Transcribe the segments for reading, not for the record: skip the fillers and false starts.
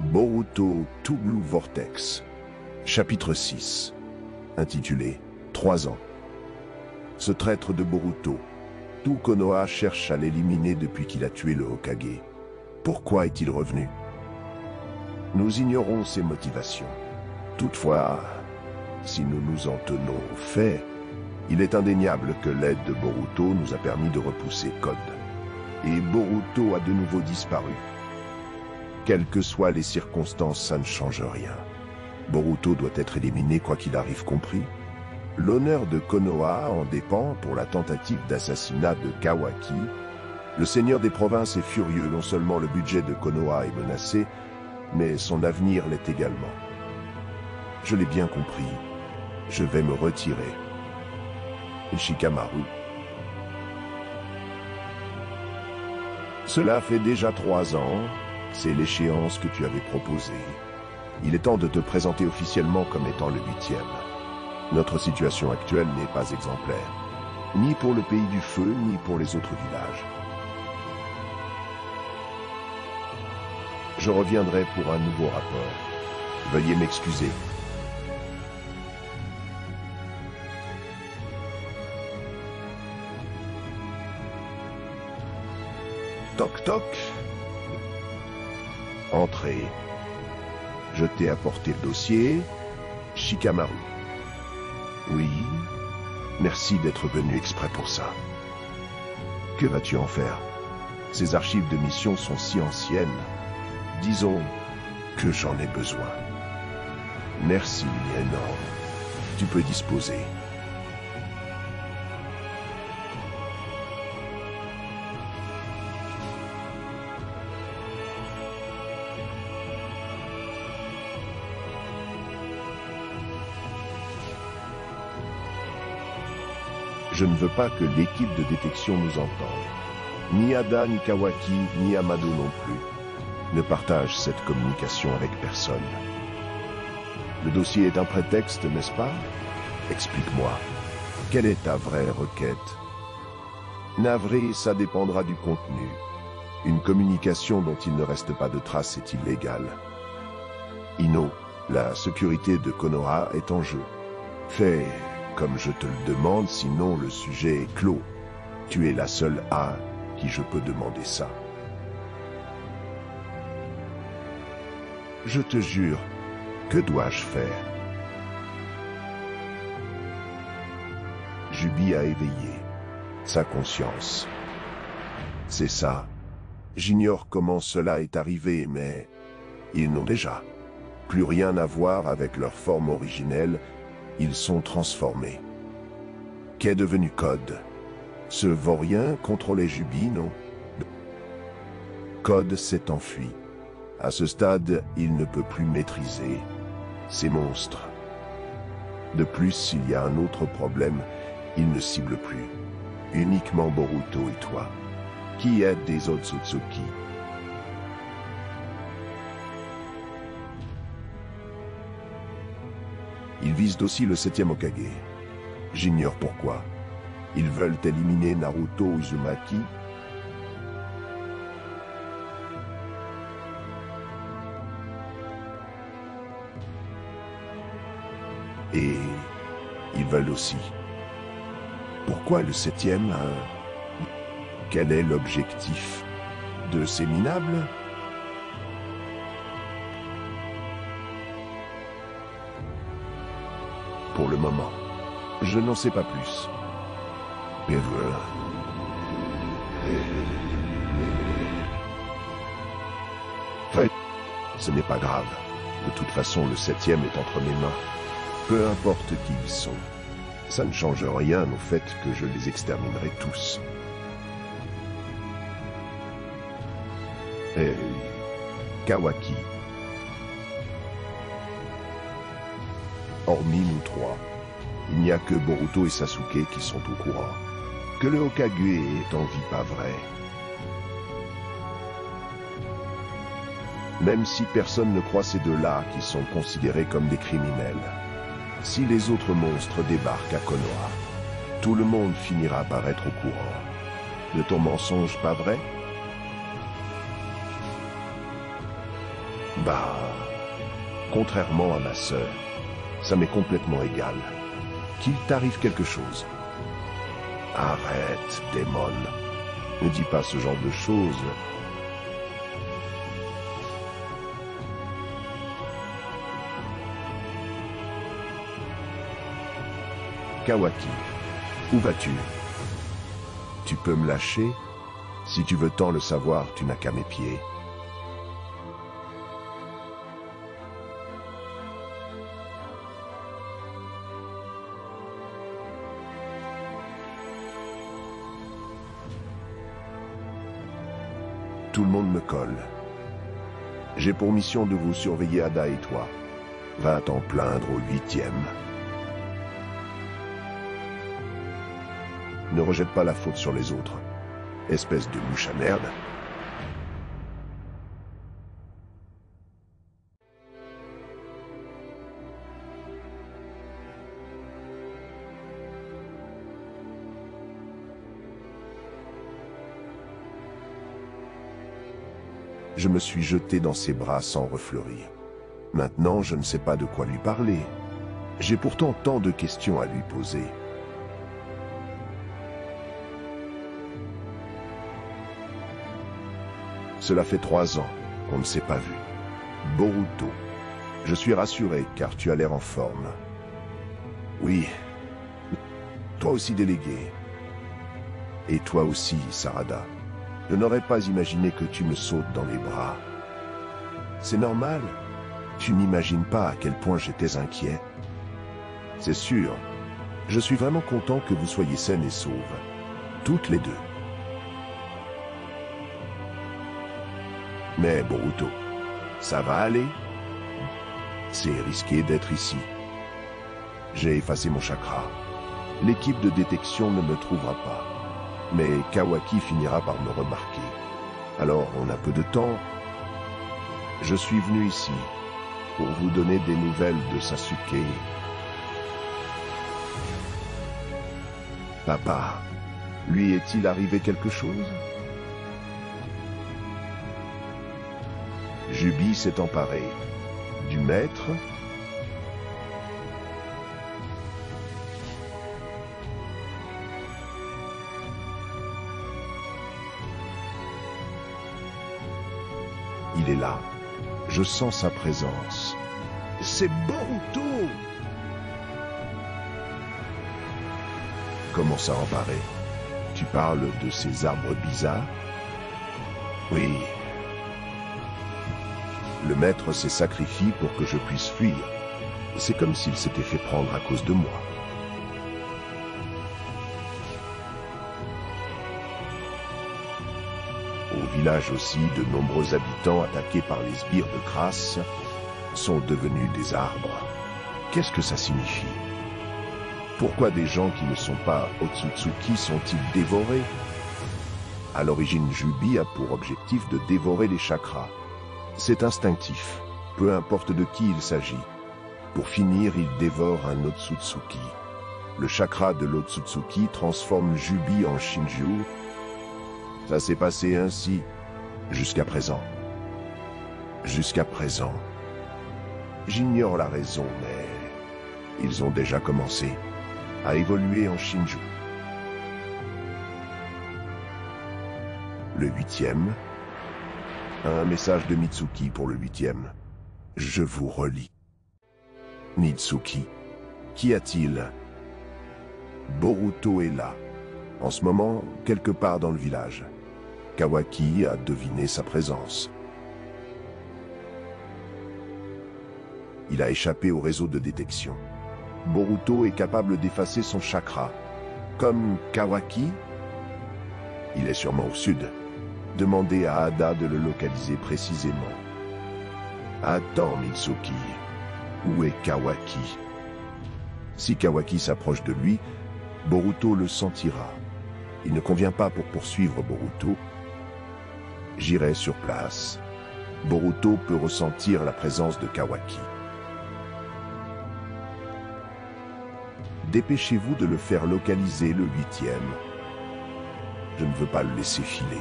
Boruto To Blue Vortex, chapitre 6, intitulé 3 ans. Ce traître de Boruto, tout Konoha cherche à l'éliminer depuis qu'il a tué le Hokage. Pourquoi est-il revenu? Nous ignorons ses motivations. Toutefois, si nous nous en tenons aux faits, il est indéniable que l'aide de Boruto nous a permis de repousser Code. Et Boruto a de nouveau disparu. Quelles que soient les circonstances, ça ne change rien. Boruto doit être éliminé quoi qu'il arrive compris. L'honneur de Konoha en dépend pour la tentative d'assassinat de Kawaki. Le seigneur des provinces est furieux, non seulement le budget de Konoha est menacé, mais son avenir l'est également. Je l'ai bien compris. Je vais me retirer. Shikamaru. Cela fait déjà 3 ans. C'est l'échéance que tu avais proposée. Il est temps de te présenter officiellement comme étant le 8e. Notre situation actuelle n'est pas exemplaire, ni pour le pays du feu, ni pour les autres villages. Je reviendrai pour un nouveau rapport. Veuillez m'excuser. Toc toc. Entrez. Je t'ai apporté le dossier. Shikamaru. Oui. Merci d'être venu exprès pour ça. Que vas-tu en faire? Ces archives de mission sont si anciennes. Disons que j'en ai besoin. Merci, énorme. Tu peux disposer. Je ne veux pas que l'équipe de détection nous entende. Ni Ada, ni Kawaki, ni Amado non plus ne partagent cette communication avec personne. Le dossier est un prétexte, n'est-ce pas? Explique-moi. Quelle est ta vraie requête? Navré, ça dépendra du contenu. Une communication dont il ne reste pas de traces est illégale. Ino, la sécurité de Konoha est en jeu. Fais comme je te le demande, sinon le sujet est clos. Tu es la seule à qui je peux demander ça. Je te jure, que dois-je faire? Jubi a éveillé sa conscience. C'est ça. J'ignore comment cela est arrivé, mais ils n'ont déjà plus rien à voir avec leur forme originelle. Ils sont transformés. Qu'est devenu Code? Ce vaurien contrôlait Jubi, non? Code s'est enfui. À ce stade, il ne peut plus maîtriser ces monstres. De plus, il y a un autre problème. Il ne cible plus. Uniquement Boruto et toi. Qui aide des Otsutsuki? Ils visent aussi le 7e Hokage. J'ignore pourquoi. Ils veulent éliminer Naruto Uzumaki. Et ils veulent aussi. Pourquoi le 7e? Quel est l'objectif de ces minables? Pour le moment, je n'en sais pas plus. Mais voilà. Ce n'est pas grave. De toute façon, le 7e est entre mes mains. Peu importe qui ils sont. Ça ne change rien au fait que je les exterminerai tous. Et Kawaki. Hormis nous trois, il n'y a que Boruto et Sasuke qui sont au courant. Que le Hokage est en vie pas vrai. Même si personne ne croit ces deux-là qui sont considérés comme des criminels. Si les autres monstres débarquent à Konoha, tout le monde finira par être au courant. De ton mensonge pas vrai? Bah, contrairement à ma sœur, ça m'est complètement égal. Qu'il t'arrive quelque chose. Arrête, démon. Ne dis pas ce genre de choses. Kawaki, où vas-tu? Tu peux me lâcher? Si tu veux tant le savoir, tu n'as qu'à mes pieds. Tout le monde me colle. J'ai pour mission de vous surveiller, Ada et toi. Va t'en plaindre au 8e. Ne rejette pas la faute sur les autres. Espèce de mouche à merde. Je me suis jeté dans ses bras sans refleurir. Maintenant, je ne sais pas de quoi lui parler. J'ai pourtant tant de questions à lui poser. Cela fait 3 ans qu'on ne s'est pas vu. Boruto, je suis rassuré car tu as l'air en forme. Oui, toi aussi délégué. Et toi aussi, Sarada. Je n'aurais pas imaginé que tu me sautes dans les bras. C'est normal. Tu n'imagines pas à quel point j'étais inquiet. C'est sûr. Je suis vraiment content que vous soyez saines et sauves. Toutes les deux. Mais Boruto, ça va aller? C'est risqué d'être ici. J'ai effacé mon chakra. L'équipe de détection ne me trouvera pas. Mais Kawaki finira par me remarquer. Alors on a peu de temps. Je suis venu ici pour vous donner des nouvelles de Sasuke. Papa, lui est-il arrivé quelque chose? Jubi s'est emparé du maître. Il est là. Je sens sa présence. C'est Boruto! Comment ça emparer? Tu parles de ces arbres bizarres? Oui. Le maître s'est sacrifié pour que je puisse fuir. C'est comme s'il s'était fait prendre à cause de moi. Au village aussi, de nombreux habitants attaqués par les sbires de Crasse sont devenus des arbres. Qu'est-ce que ça signifie? Pourquoi des gens qui ne sont pas Otsutsuki sont-ils dévorés? À l'origine, Jubi a pour objectif de dévorer les chakras. C'est instinctif, peu importe de qui il s'agit. Pour finir, il dévore un Otsutsuki. Le chakra de l'Otsutsuki transforme Jubi en Shinju. Ça s'est passé ainsi, jusqu'à présent. Jusqu'à présent. J'ignore la raison, mais ils ont déjà commencé à évoluer en Shinju. Le 8e. Un message de Mitsuki pour le 8e. Je vous relis. Mitsuki. Qu'y a-t-il? Boruto est là. En ce moment, quelque part dans le village. Kawaki a deviné sa présence. Il a échappé au réseau de détection. Boruto est capable d'effacer son chakra. Comme Kawaki? Il est sûrement au sud. Demandez à Ada de le localiser précisément. Attends, Mitsuki. Où est Kawaki? Si Kawaki s'approche de lui, Boruto le sentira. Il ne convient pas pour poursuivre Boruto. J'irai sur place. Boruto peut ressentir la présence de Kawaki. Dépêchez-vous de le faire localiser, le 8e. Je ne veux pas le laisser filer.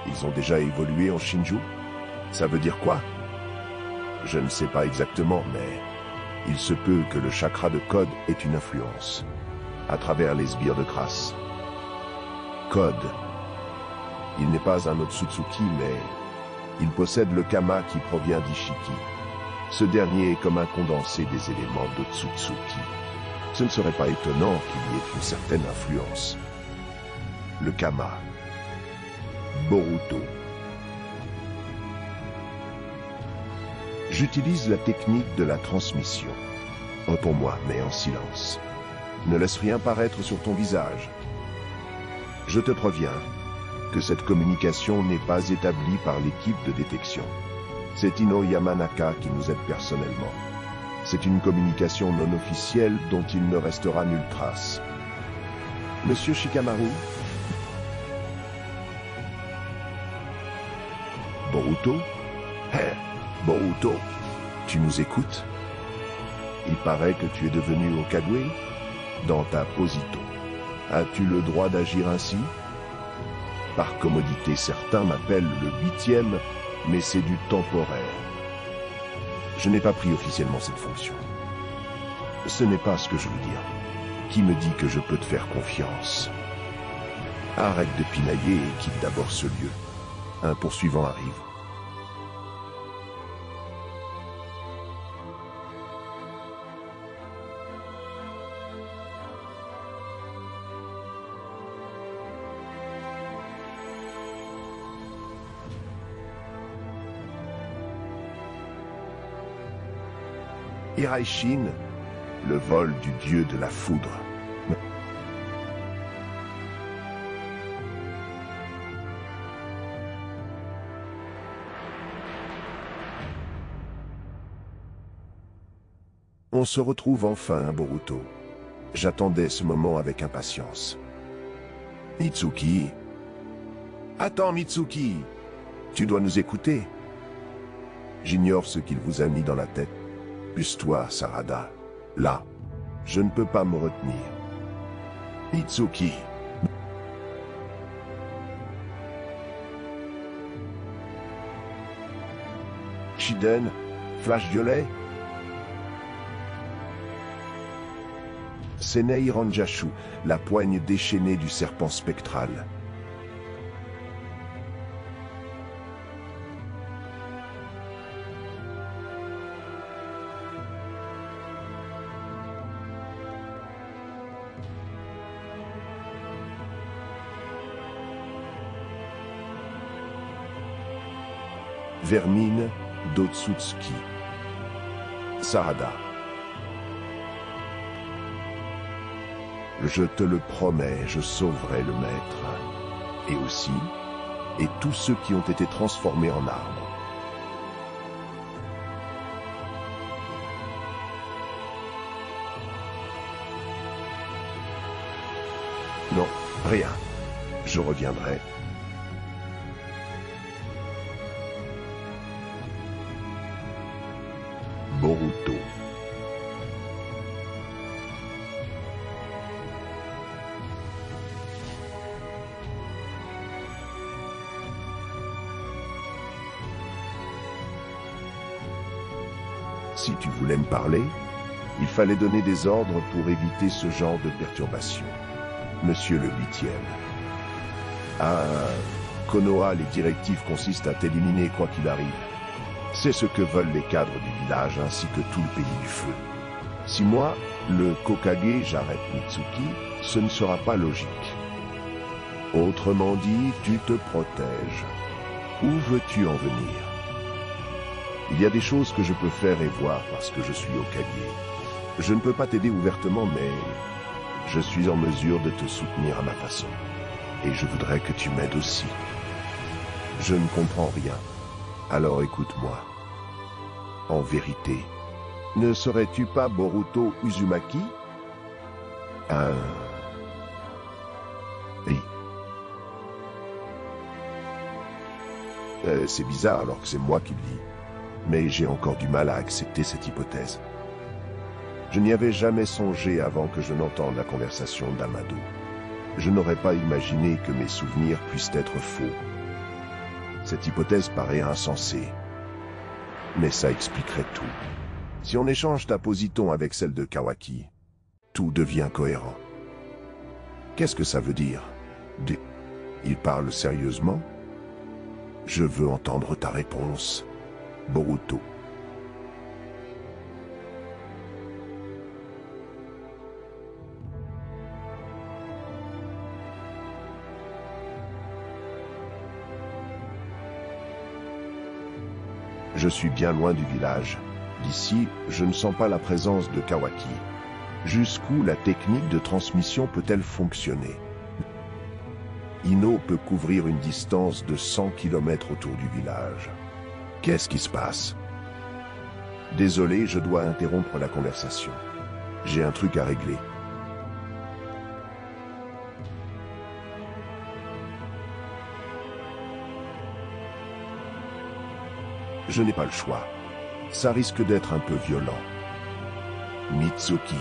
Ils ont déjà évolué en Shinju? Ça veut dire quoi? Je ne sais pas exactement, mais il se peut que le chakra de Code ait une influence, à travers les sbires de Crass. Code. Il n'est pas un Otsutsuki, mais il possède le Kama qui provient d'Ishiki. Ce dernier est comme un condensé des éléments d'Otsutsuki. Ce ne serait pas étonnant qu'il y ait une certaine influence. Le Kama. Boruto. J'utilise la technique de la transmission. Réponds-moi, mais en silence. Ne laisse rien paraître sur ton visage. Je te préviens que cette communication n'est pas établie par l'équipe de détection. C'est Ino Yamanaka qui nous aide personnellement. C'est une communication non officielle dont il ne restera nulle trace. Monsieur Shikamaru? Boruto? Hé, Boruto, tu nous écoutes? Il paraît que tu es devenu Hokage dans ta Posito. As-tu le droit d'agir ainsi? Par commodité, certains m'appellent le 8e, mais c'est du temporaire. Je n'ai pas pris officiellement cette fonction. Ce n'est pas ce que je veux dire. Qui me dit que je peux te faire confiance? Arrête de pinailler et quitte d'abord ce lieu. Un poursuivant arrive. Iraishin, le vol du dieu de la foudre. On se retrouve enfin, Boruto. J'attendais ce moment avec impatience. Mitsuki. Attends, Mitsuki. Tu dois nous écouter. J'ignore ce qu'il vous a mis dans la tête. Plus-toi, Sarada. Là, je ne peux pas me retenir. Mitsuki. Shiden, flash violet. Senei Ranjashu, la poigne déchaînée du serpent spectral. Vermine d'Otsutsuki. Sarada. Je te le promets, je sauverai le maître. Et aussi, et tous ceux qui ont été transformés en arbre. Non, rien. Je reviendrai. Boruto. Si tu voulais me parler, il fallait donner des ordres pour éviter ce genre de perturbation. Monsieur le 8e. À Konoha, les directives consistent à t'éliminer quoi qu'il arrive. C'est ce que veulent les cadres du village ainsi que tout le pays du feu. Si moi, le Kokage, j'arrête Mitsuki, ce ne sera pas logique. Autrement dit, tu te protèges. Où veux-tu en venir? Il y a des choses que je peux faire et voir parce que je suis Hokage. Je ne peux pas t'aider ouvertement, mais je suis en mesure de te soutenir à ma façon. Et je voudrais que tu m'aides aussi. Je ne comprends rien. Alors écoute-moi. En vérité, ne serais-tu pas Boruto Uzumaki? Oui. C'est bizarre alors que c'est moi qui le dis. Mais j'ai encore du mal à accepter cette hypothèse. Je n'y avais jamais songé avant que je n'entende la conversation d'Amado. Je n'aurais pas imaginé que mes souvenirs puissent être faux. Cette hypothèse paraît insensée. Mais ça expliquerait tout. Si on échange ta positon avec celle de Kawaki, tout devient cohérent. Qu'est-ce que ça veut dire? Il parle sérieusement? Je veux entendre ta réponse, Boruto. Je suis bien loin du village. D'ici, je ne sens pas la présence de Kawaki. Jusqu'où la technique de transmission peut-elle fonctionner? Ino peut couvrir une distance de 100 km autour du village. Qu'est-ce qui se passe? Désolé, je dois interrompre la conversation. J'ai un truc à régler. Je n'ai pas le choix. Ça risque d'être un peu violent. Mitsuki.